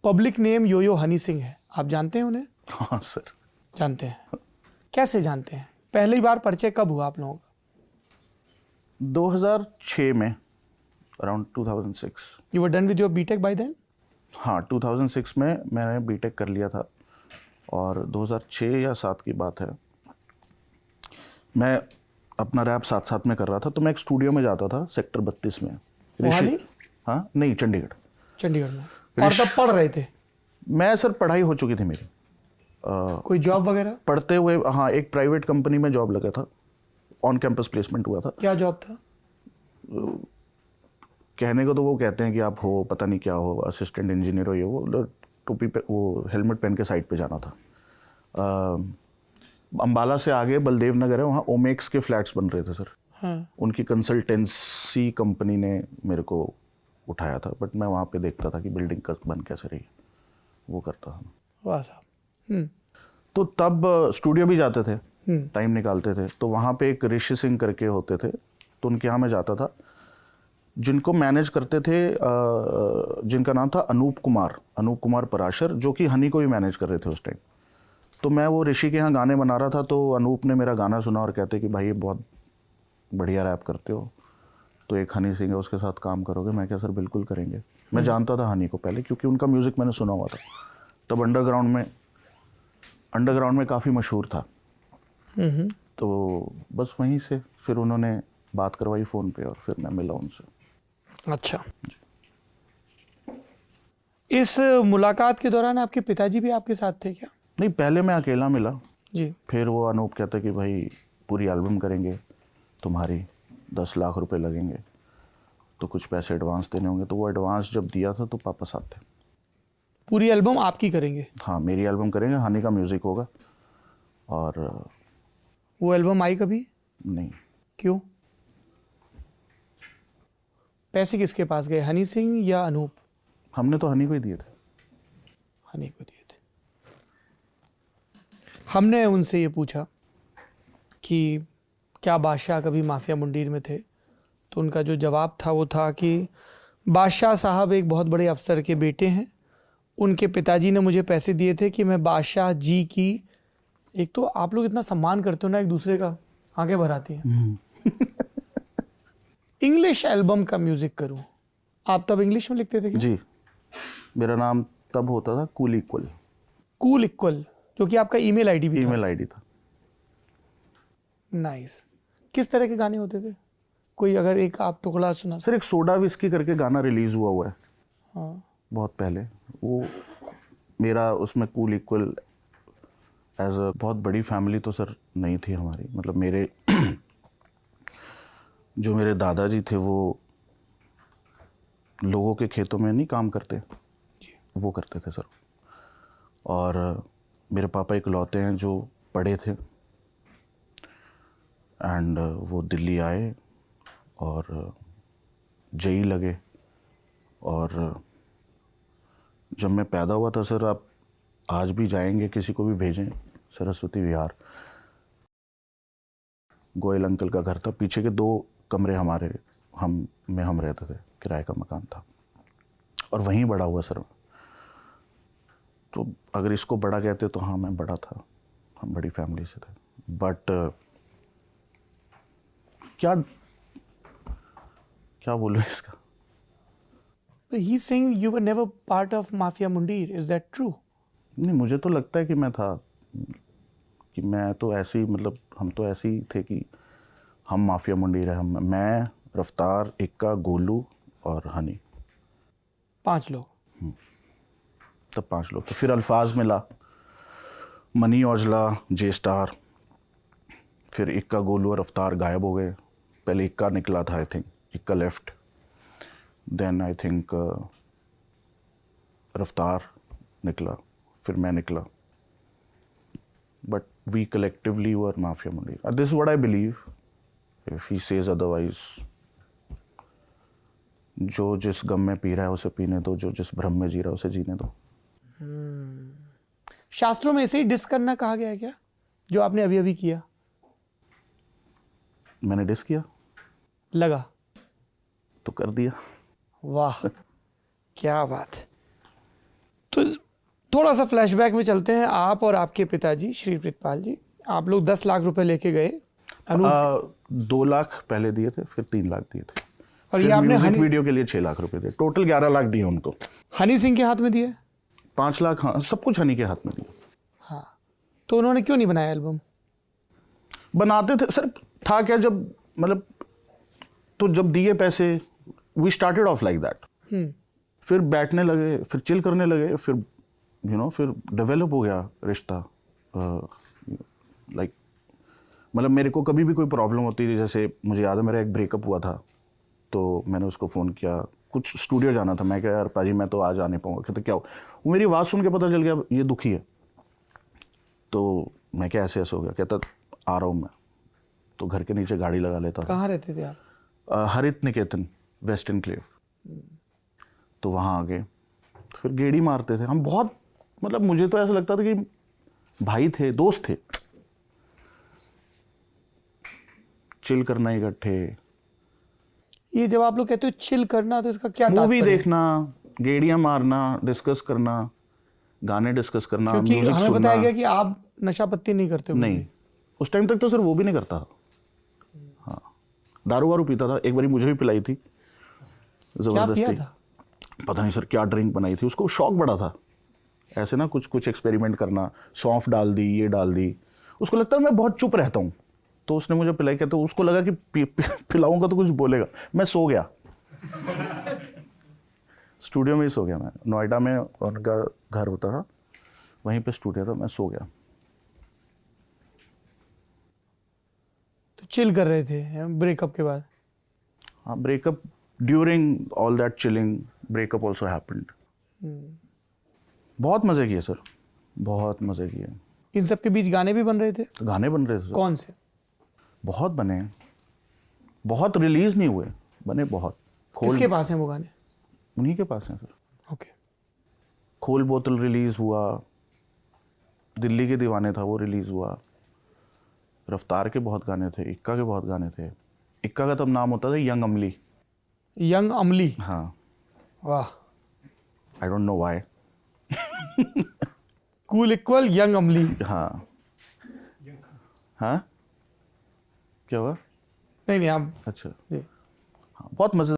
Public name Yo Yo Honey Singh है, आप जानते हैं उन्हें? हाँ सर। जानते हैं। कैसे जानते हैं? पहली बार परिचय कब हुआ आप लोगों का? 2006 में, around 2006। You were done with your BTech by then? हाँ, 2006 में मैंने बीटेक कर लिया था और 2006 या 7 की बात है। मैं अपना रैप साथ साथ में कर रहा था, तो मैं एक स्टूडियो में जाता था सेक्टर 32 में। मोहाली? हाँ नहीं, चंडीगढ़। चंडीगढ़ में। और तब पढ़ रहे थे? मैं सर, पढ़ाई हो चुकी थी मेरी। कोई जॉब वगैरह? पढ़ते हुए हाँ, एक प्राइवेट कंपनी में जॉब लगा था, ऑन कैंपस प्लेसमेंट हुआ था। क्या जॉब था? कहने को तो वो कहते हैं कि आप हो, पता नहीं क्या हो, असिस्टेंट इंजीनियर हो, ये वो, टोपी पे वो हेलमेट पहन के साइड पे जाना था। अंबाला से आगे बलदेव नगर है, वहाँ ओमेक्स के फ्लैट्स बन रहे थे सर। हाँ। उनकी कंसल्टेंसी कंपनी ने मेरे को उठाया था, बट मैं वहाँ पे देखता था कि बिल्डिंग का बन कैसे रही है, वो करता था। वाह साहब। तो तब स्टूडियो भी जाते थे, टाइम निकालते थे। तो वहाँ पे एक ऋषि सिंह करके होते थे, तो उनके यहाँ मैं जाता था, जिनको मैनेज करते थे, जिनका नाम था अनूप कुमार पराशर, जो कि हनी को भी मैनेज कर रहे थे उस टाइम। तो मैं वो ऋषि के यहाँ गाने बना रहा था, तो अनूप ने मेरा गाना सुना और कहते कि भाई ये बहुत बढ़िया रैप करते हो, तो एक हनी सिंह है, उसके साथ काम करोगे? मैं क्या सर, बिल्कुल करेंगे। मैं जानता था हनी को पहले, क्योंकि उनका म्यूज़िक मैंने सुना हुआ था। तब अंडरग्राउंड में काफ़ी मशहूर था। तो बस वहीं से फिर उन्होंने बात करवाई फ़ोन पे और फिर मैं मिला उनसे। अच्छा। इस मुलाकात के दौरान आपके पिताजी भी आपके साथ थे क्या? नहीं, पहले मैं अकेला मिला जी। फिर वो अनूप कहता कि भाई पूरी एल्बम करेंगे तुम्हारी, 10 लाख रुपए लगेंगे, तो कुछ पैसे एडवांस देने होंगे। तो वो एडवांस जब दिया था तो पापा साथ थे। पूरी एल्बम आपकी करेंगे? हाँ, मेरी एल्बम करेंगे, हनी का म्यूज़िक होगा। और वो एल्बम आई कभी? नहीं। क्यों? पैसे किसके पास गए, हनी सिंह या अनूप? हमने तो हनी को ही दिए थे। हनी को दिए थे। हमने उनसे ये पूछा कि क्या बादशाह कभी माफिया मुंडीर में थे, तो उनका जो जवाब था वो था कि बादशाह साहब एक बहुत बड़े अफसर के बेटे हैं, उनके पिताजी ने मुझे पैसे दिए थे कि मैं बादशाह जी की, एक तो आप लोग इतना सम्मान करते हो ना एक दूसरे का, आगे बढ़ाती हैं, इंग्लिश एल्बम का म्यूजिक करूं। आप तब इंग्लिश में लिखते थे क्या? जी, मेरा नाम तब होता था कूल इक्वल। कूल इक्वल, जो कि आपका ईमेल आईडी भी था? ईमेल आईडी था। नाइस। किस तरह के गाने होते थे? कोई अगर एक आप टुकड़ा सुना। सर, एक सोडा विस्की करके गाना रिलीज हुआ है। हाँ। बहुत पहले। वो मेरा उसमें कूल इक्वल एज अ, बहुत बड़ी फैमिली तो सर नहीं थी हमारी, मतलब मेरे जो मेरे दादाजी थे वो लोगों के खेतों में नहीं काम करते, वो करते थे सर। और मेरे पापा इकलौते हैं जो पढ़े थे, एंड वो दिल्ली आए और जेई लगे। और जब मैं पैदा हुआ था सर, आप आज भी जाएंगे, किसी को भी भेजें, सरस्वती विहार, गोयल अंकल का घर था, पीछे के 2 कमरे हमारे, हम रहते थे, किराए का मकान था, और वहीं बड़ा हुआ सर। तो अगर इसको बड़ा कहते तो हाँ, मैं बड़ा था, हम बड़ी फैमिली से थे। बट क्या बोलूँ इसका? He's saying you were never part of Mafia Mundir. Is that true? नहीं, मुझे तो लगता है कि मैं था, कि मैं तो ऐसे ही, मतलब हम तो ऐसे ही थे कि हम माफिया मुंडी रहे। मैं, रफ्तार, इक्का, गोलू और हनी, 5 लोग। तब 5 लोग थे। फिर अल्फाज मिला, मनी औजला, जे स्टार, फिर इक्का, गोलू और रफ्तार गायब हो गए। पहले इक्का निकला था, I think Ikka left, then I think Raftaar निकला, फिर मैं निकला। But we collectively were Mafia Mundir. This is what I believe. If he says otherwise, जो जिस गम में पी रहा है उसे पीने दो, जो जिस भ्रम में जी रहा है उसे जीने दो। शास्त्रों में ऐसे ही डिस करना कहा गया है क्या, जो आपने अभी अभी किया? मैंने डिस किया लगा तो कर दिया। वाह क्या बात है। तो थोड़ा सा फ्लैशबैक में चलते हैं। आप और आपके पिताजी श्री प्रितपाल जी, आप लोग 10 लाख रुपए लेके गए। 2 लाख पहले दिए थे, फिर 3 लाख दिए थे, और ये फिर आपने म्यूजिक वीडियो के लिए 6 लाख रुपए दिए, टोटल 11 लाख दिए उनको। हनी सिंह के हाथ में दिए? 5 लाख, हाँ, सब कुछ हनी के हाथ में दिया। हाँ, तो उन्होंने क्यों नहीं बनाया एल्बम? बनाते थे सर, था क्या, जब मतलब तो जब दिए पैसे, we started off like that, फिर बैठने लगे, फिर चिल करने लगे, फिर फिर डेवलप हो गया रिश्ता। लाइक मतलब मेरे को कभी भी कोई प्रॉब्लम होती थी, जैसे मुझे याद है मेरा एक ब्रेकअप हुआ था, तो मैंने उसको फ़ोन किया, कुछ स्टूडियो जाना था, मैं कहा यार पाजी मैं तो आज आ नहीं पाऊँगा। कहते क्या हो? वो मेरी आवाज़ सुन के पता चल गया ये दुखी है। तो मैं क्या ऐसे हो गया? कहता आ रहा हूँ मैं। तो घर के नीचे गाड़ी लगा लेता था। कहाँ रहते थे आप? हरित निकेतन, वेस्ट एनक्लेव। तो वहाँ आ गए, फिर गेड़ी मारते थे हम बहुत, मतलब मुझे तो ऐसा लगता था कि भाई थे, दोस्त थे। चिल करना इकट्ठे। ये जब आप लोग कहते हो चिल करना, तो इसका क्या मूवी तात्पर्य है? देखना, गेड़ियां मारना, डिस्कस करना, गाने डिस्कस करना, क्योंकि म्यूजिक हमें सुनना। बताया गया कि आप नशा पत्ती नहीं करते हो। नहीं, उस टाइम तक तो सर वो भी नहीं करता। हाँ, दारू वारू पीता था, एक बारी मुझे भी पिलाई थी क्या पिया जबरदस्ती। था? पता नहीं सर क्या ड्रिंक बनाई थी, उसको शौक बड़ा था ऐसे ना कुछ कुछ एक्सपेरिमेंट करना, सौंफ डाल दी, ये डाल दी। उसको लगता है मैं बहुत चुप रहता हूँ, तो उसने मुझे पिलाई के, तो उसको लगा कि पिलाऊंगा तो कुछ बोलेगा। मैं सो गया स्टूडियो में ही सो गया मैं। नोएडा में उनका घर होता था, वहीं पे स्टूडियो था, मैं सो गया। तो चिल कर रहे थे ब्रेकअप के बाद? हाँ, breakup, during all that chilling breakup also happened. बहुत मज़े किए सर, बहुत मज़े किए। इन सब के बीच गाने भी बन रहे थे? तो गाने बन रहे थे सर, कौन से? बहुत बने, बहुत रिलीज नहीं हुए, बने बहुत। किसके पास हैं वो गाने? उन्हीं के पास हैं सर। ओके। खोल बोतल रिलीज हुआ, दिल्ली के दीवाने था वो रिलीज हुआ, रफ्तार के बहुत गाने थे, इक्का के बहुत गाने थे। इक्का का तब नाम होता था यंग अमली। यंग अमली? हाँ, वाह, I don't know why. Cool equal young अमली। हाँ हाँ, क्या हुआ? नहीं आप अच्छा, जी। हाँ, बहुत मज़े